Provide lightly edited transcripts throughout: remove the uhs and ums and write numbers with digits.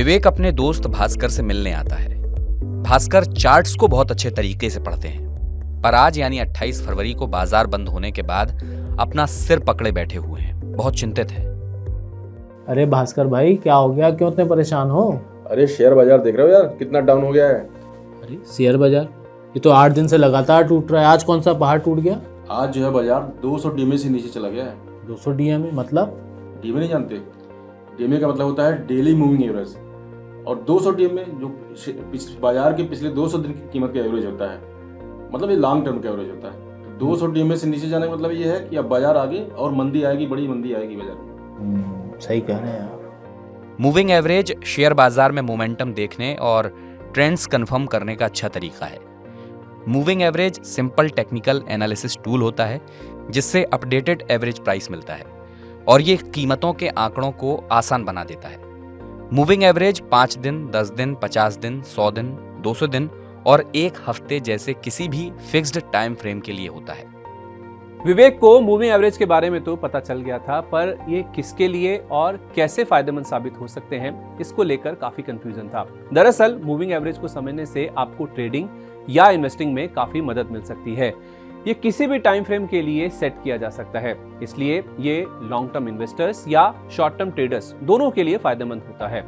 विवेक अपने दोस्त भास्कर से मिलने आता है। भास्कर चार्ट्स को बहुत अच्छे तरीके से पढ़ते हैं, पर आज यानी 28 फरवरी को बाजार बंद होने के बाद अपना सिर पकड़े बैठे हुए हैं, बहुत चिंतित हैं। अरे भास्कर भाई, क्या हो गया? क्यों इतने परेशान हो? अरे शेयर बाजार देख रहे हो यार, कितना डाउन हो गया है। अरे शेयर बाजार, ये तो 8 दिन से लगातार टूट रहा है। आज कौन सा पहाड़ टूट गया? आज जो है बाजार 200 डीएमए से नीचे चला गया है। 200 डीएमए मतलब? डीएमए नहीं जानते? डीएमए का मतलब होता है डेली मूविंग एवरेज, और 200 डीएमए जो बाजार के पिछले 200 दिन की कीमत का एवरेज होता है, मतलब ये लॉन्ग टर्म का एवरेज होता है। तो 200 डीएमए से नीचे जाने का मतलब ये है कि अब बाजार आगे और मंदी आएगी, बड़ी मंदी आएगी बाजार में। सही कह रहे हैं आप। मूविंग एवरेज शेयर बाजार में मोमेंटम देखने और ट्रेंड्स कंफर्म करने का अच्छा तरीका है। Moving average simple technical analysis tool होता है जिससे अपडेटेड एवरेज प्राइस मिलता है और ये कीमतों के आंकड़ों को आसान बना देता है। मूविंग एवरेज 5 दिन, 10 दिन, 50 दिन, 100 दिन, 200 दिन और 1 हफ्ते जैसे किसी भी फिक्स्ड टाइम फ्रेम के लिए होता है। विवेक को मूविंग एवरेज के बारे में तो पता चल गया था, पर ये किसके लिए और कैसे फायदेमंद साबित हो सकते हैं, इसको लेकर काफी कंफ्यूजन था। दरअसल मूविंग एवरेज को समझने से आपको ट्रेडिंग या इन्वेस्टिंग में काफी मदद मिल सकती है। ये किसी भी टाइम फ्रेम के लिए सेट किया जा सकता है, इसलिए ये लॉन्ग टर्म इन्वेस्टर्स या शॉर्ट टर्म ट्रेडर्स दोनों के लिए फायदेमंद होता है।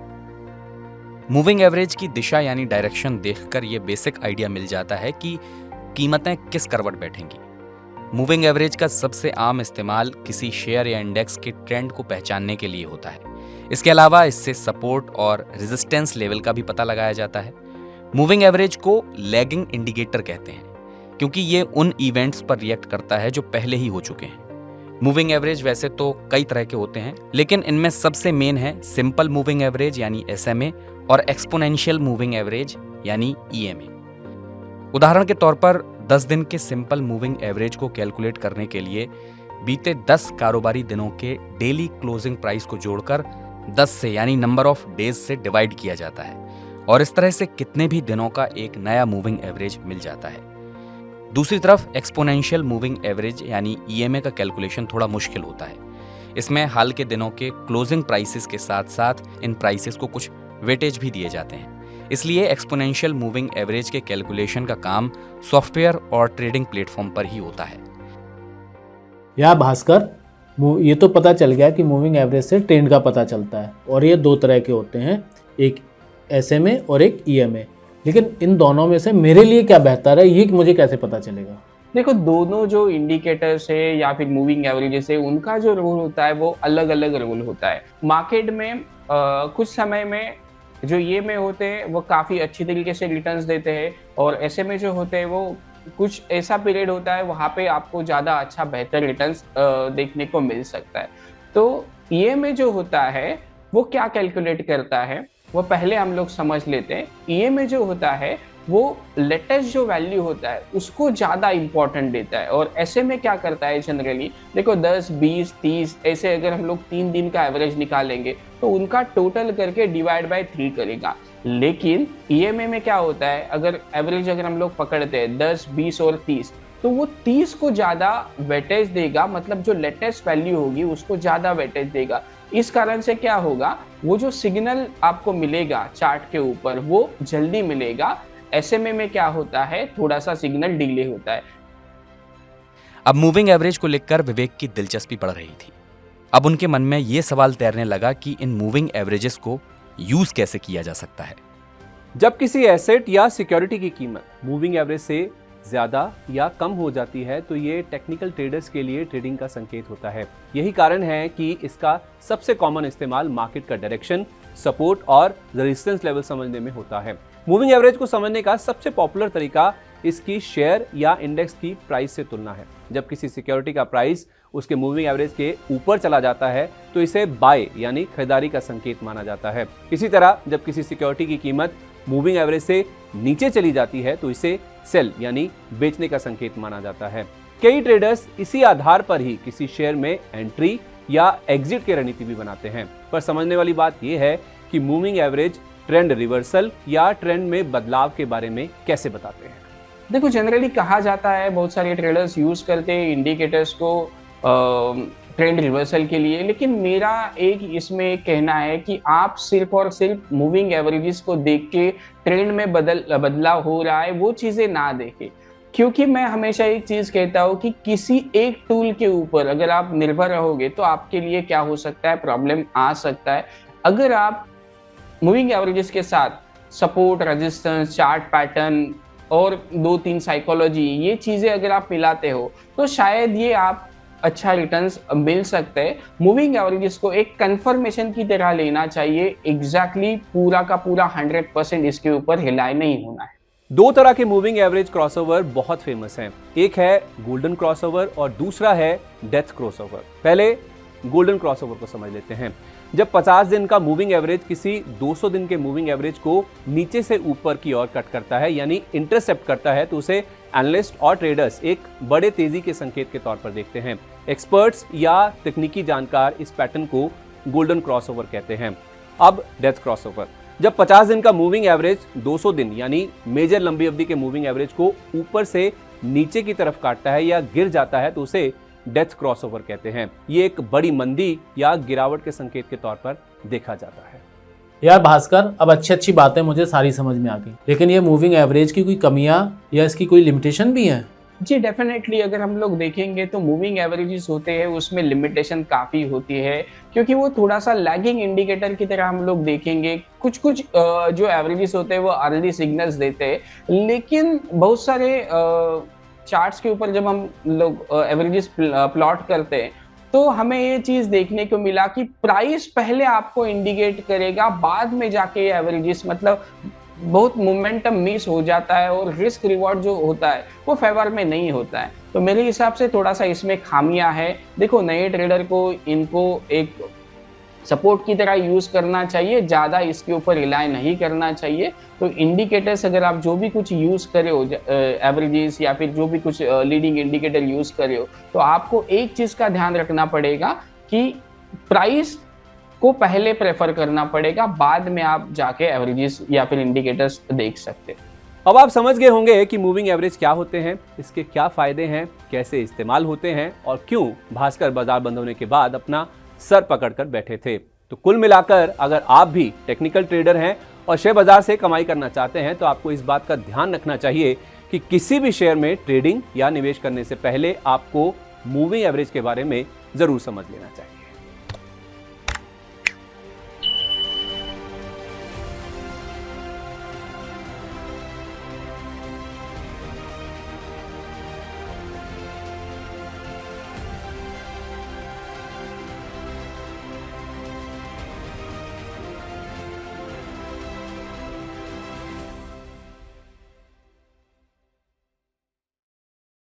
मूविंग एवरेज की दिशा यानी डायरेक्शन देखकर ये बेसिक आइडिया मिल जाता है कि कीमतें किस करवट बैठेंगी। मूविंग एवरेज का सबसे आम इस्तेमाल किसी शेयर या इंडेक्स के ट्रेंड को पहचानने के लिए होता है। इसके अलावा इससे सपोर्ट और रेजिस्टेंस लेवल का भी पता लगाया जाता है। मूविंग एवरेज को लैगिंग इंडिकेटर कहते हैं क्योंकि ये उन इवेंट्स पर रिएक्ट करता है जो पहले ही हो चुके हैं। मूविंग एवरेज वैसे तो कई तरह के होते हैं, लेकिन इनमें सबसे मेन है सिंपल मूविंग एवरेज यानी SMA और एक्सपोनेंशियल मूविंग एवरेज यानी EMA। उदाहरण के तौर पर 10 दिन के सिंपल मूविंग एवरेज को कैलकुलेट करने के लिए बीते 10 कारोबारी दिनों के डेली क्लोजिंग प्राइस को जोड़कर 10 से यानी नंबर ऑफ डेज से डिवाइड किया जाता है और इस तरह से कितने भी दिनों का एक नया मूविंग एवरेज मिल जाता है। दूसरी तरफ एक्सपोनेंशियल मूविंग एवरेज यानी EMA का कैलकुलेशन थोड़ा मुश्किल होता है। इसमें हाल के दिनों के क्लोजिंग प्राइसेस के साथ साथ इन प्राइसेस को कुछ वेटेज भी दिए जाते हैं, इसलिए एक्सपोनेंशियल मूविंग एवरेज के कैलकुलेशन का काम सॉफ्टवेयर और ट्रेडिंग प्लेटफॉर्म पर ही होता है। या भास्कर, ये तो पता चल गया कि मूविंग एवरेज से ट्रेंड का पता चलता है और ये 2 तरह के होते हैं, एक SMA और एक EMA। लेकिन इन दोनों में से मेरे लिए क्या बेहतर है, ये मुझे कैसे पता चलेगा? देखो, दोनों जो इंडिकेटर्स है या फिर मूविंग एवरेजेस है, उनका जो रोल होता है वो अलग अलग रोल होता है। मार्केट में कुछ समय में जो EMA होते हैं वो काफ़ी अच्छी तरीके से रिटर्न्स देते हैं, और SMA जो होते हैं वो कुछ ऐसा पीरियड होता है वहाँ पे आपको ज़्यादा अच्छा बेहतर रिटर्न्स देखने को मिल सकता है। तो EMA जो होता है वो क्या कैलकुलेट करता है वो पहले हम लोग समझ लेते हैं। EMA जो होता है वो लेटेस्ट जो वैल्यू होता है उसको ज़्यादा इंपॉर्टेंट देता है, और SMA क्या करता है जनरली, देखो 10, 20, 30 ऐसे अगर हम लोग 3 दिन का एवरेज निकालेंगे तो उनका टोटल करके डिवाइड बाय 3 करेगा। लेकिन EMA में क्या होता है, अगर एवरेज अगर हम लोग पकड़ते हैं 10, 20 और 30, तो वो 30 को ज़्यादा वेटेज देगा, मतलब जो लेटेस्ट वैल्यू होगी उसको ज़्यादा वेटेज देगा। इस कारण से क्या होगा, वो जो सिग्नल आपको मिलेगा चार्ट के ऊपर वो जल्दी मिलेगा। SMA में क्या होता है, थोड़ा सा सिग्नल डिले होता है। अब मूविंग एवरेज को लेकर विवेक की दिलचस्पी बढ़ रही थी। अब उनके मन में यह सवाल तैरने लगा कि इन मूविंग एवरेजेस को यूज कैसे किया जा सकता है। जब किसी एसेट या सिक्योरिटी की कीमत मूविंग एवरेज से ज्यादा या कम हो जाती है तो ये टेक्निकल ट्रेडर्स के लिए ट्रेडिंग का संकेत होता है। यही कारण है कि इसका सबसे कॉमन इस्तेमाल मार्केट का डायरेक्शन, सपोर्ट और रेजिस्टेंस लेवल समझने में होता है। मूविंग एवरेज को समझने का सबसे पॉपुलर तरीका इसकी शेयर या इंडेक्स की प्राइस से तुलना है। जब किसी सिक्योरिटी का प्राइस उसके मूविंग एवरेज के ऊपर चला जाता है तो इसे बाय यानी खरीदारी का संकेत माना जाता है। इसी तरह जब किसी सिक्योरिटी की कीमत मूविंग एवरेज से नीचे चली जाती है तो इसे सेल यानी बेचने का संकेत माना जाता है। कई ट्रेडर्स इसी आधार पर ही किसी शेयर में एंट्री या एग्जिट की रणनीति भी बनाते हैं। पर समझने वाली बात यह है कि मूविंग एवरेज ट्रेंड रिवर्सल या ट्रेंड में बदलाव के बारे में कैसे बताते हैं। देखो, जनरली कहा जाता है बहुत सारे ट्रेडर्स यूज करते हैं इंडिकेटर्स को ट्रेंड रिवर्सल के लिए। लेकिन मेरा एक इसमें एक कहना है कि आप सिर्फ और सिर्फ मूविंग एवरेजेस को देख के ट्रेंड में बदलाव हो रहा है वो चीज़ें ना देखें, क्योंकि मैं हमेशा एक चीज़ कहता हूँ कि किसी एक टूल के ऊपर अगर आप निर्भर रहोगे तो आपके लिए क्या हो सकता है, प्रॉब्लम आ सकता है। अगर आप मूविंग एवरेजेस के साथ सपोर्ट, रेजिस्टेंस, चार्ट पैटर्न और 2-3 साइकोलॉजी, ये चीज़ें अगर आप मिलाते हो तो शायद ये आप अच्छा रिटर्न्स मिल सकते हैं। मूविंग एवरेजेस को एक कंफर्मेशन की तरह लेना चाहिए, एग्जैक्टली पूरा का पूरा 100% इसके ऊपर रिलाय नहीं होना है। दो तरह के मूविंग एवरेज क्रॉसओवर बहुत फेमस हैं। एक है गोल्डन क्रॉसओवर और दूसरा है डेथ क्रॉसओवर। पहले गोल्डन क्रॉसओवर को समझ लेते हैं। जब 50 दिन का मूविंग एवरेज किसी 200 दिन के मूविंग एवरेज को नीचे से ऊपर की ओर कट करता है, यानी इंटरसेप्ट करता है, तो उसे एनालिस्ट और ट्रेडर्स एक बड़े तेजी के संकेत के तौर पर देखते हैं। एक्सपर्ट्स या तकनीकी जानकार इस पैटर्न को गोल्डन क्रॉसओवर कहते हैं। अब डेथ क्रॉसओवर, जब 50 दिन का मूविंग एवरेज 200 दिन यानी मेजर लंबी अवधि के मूविंग एवरेज को ऊपर से नीचे की तरफ काटता है या गिर जाता है, तो उसे डेथ क्रॉसओवर कहते हैं। ये एक बड़ी मंदी या गिरावट के संकेत के तौर पर देखा जाता है। यार भास्कर, अब अच्छी बातें मुझे सारी समझ में आ गई, लेकिन ये मूविंग एवरेज की कोई कमियां या इसकी कोई लिमिटेशन भी है? जी डेफिनेटली, अगर हम लोग देखेंगे तो मूविंग एवरेजेस होते हैं उसमें लिमिटेशन काफ़ी होती है, क्योंकि वो थोड़ा सा लैगिंग इंडिकेटर की तरह हम लोग देखेंगे। कुछ जो एवरेजेस होते हैं वो अर्ली सिग्नल्स देते हैं, लेकिन बहुत सारे चार्ट्स के ऊपर जब हम लोग एवरेजेस प्लॉट करते हैं तो हमें ये चीज़ देखने को मिला कि प्राइस पहले आपको इंडिकेट करेगा, बाद में जाके एवरेजेस, मतलब बहुत मोमेंटम मिस हो जाता है और रिस्क रिवॉर्ड जो होता है वो फेवर में नहीं होता है। तो मेरे हिसाब से थोड़ा सा इसमें खामियां है। देखो, नए ट्रेडर को इनको एक सपोर्ट की तरह यूज़ करना चाहिए, ज़्यादा इसके ऊपर रिलाय नहीं करना चाहिए। तो इंडिकेटर्स अगर आप जो भी कुछ यूज़ करे हो, एवरेजेस या फिर जो भी कुछ लीडिंग इंडिकेटर यूज़ करे हो, तो आपको एक चीज़ का ध्यान रखना पड़ेगा कि प्राइस को पहले प्रेफर करना पड़ेगा, बाद में आप जाके एवरेजेस या फिर इंडिकेटर्स देख सकते हैं। अब आप समझ गए होंगे कि मूविंग एवरेज क्या होते हैं, इसके क्या फायदे हैं, कैसे इस्तेमाल होते हैं और क्यों भास्कर बाजार बंद होने के बाद अपना सर पकड़कर बैठे थे। तो कुल मिलाकर अगर आप भी टेक्निकल ट्रेडर हैं और शेयर बाजार से कमाई करना चाहते हैं तो आपको इस बात का ध्यान रखना चाहिए कि किसी भी शेयर में ट्रेडिंग या निवेश करने से पहले आपको मूविंग एवरेज के बारे में जरूर समझ लेना चाहिए।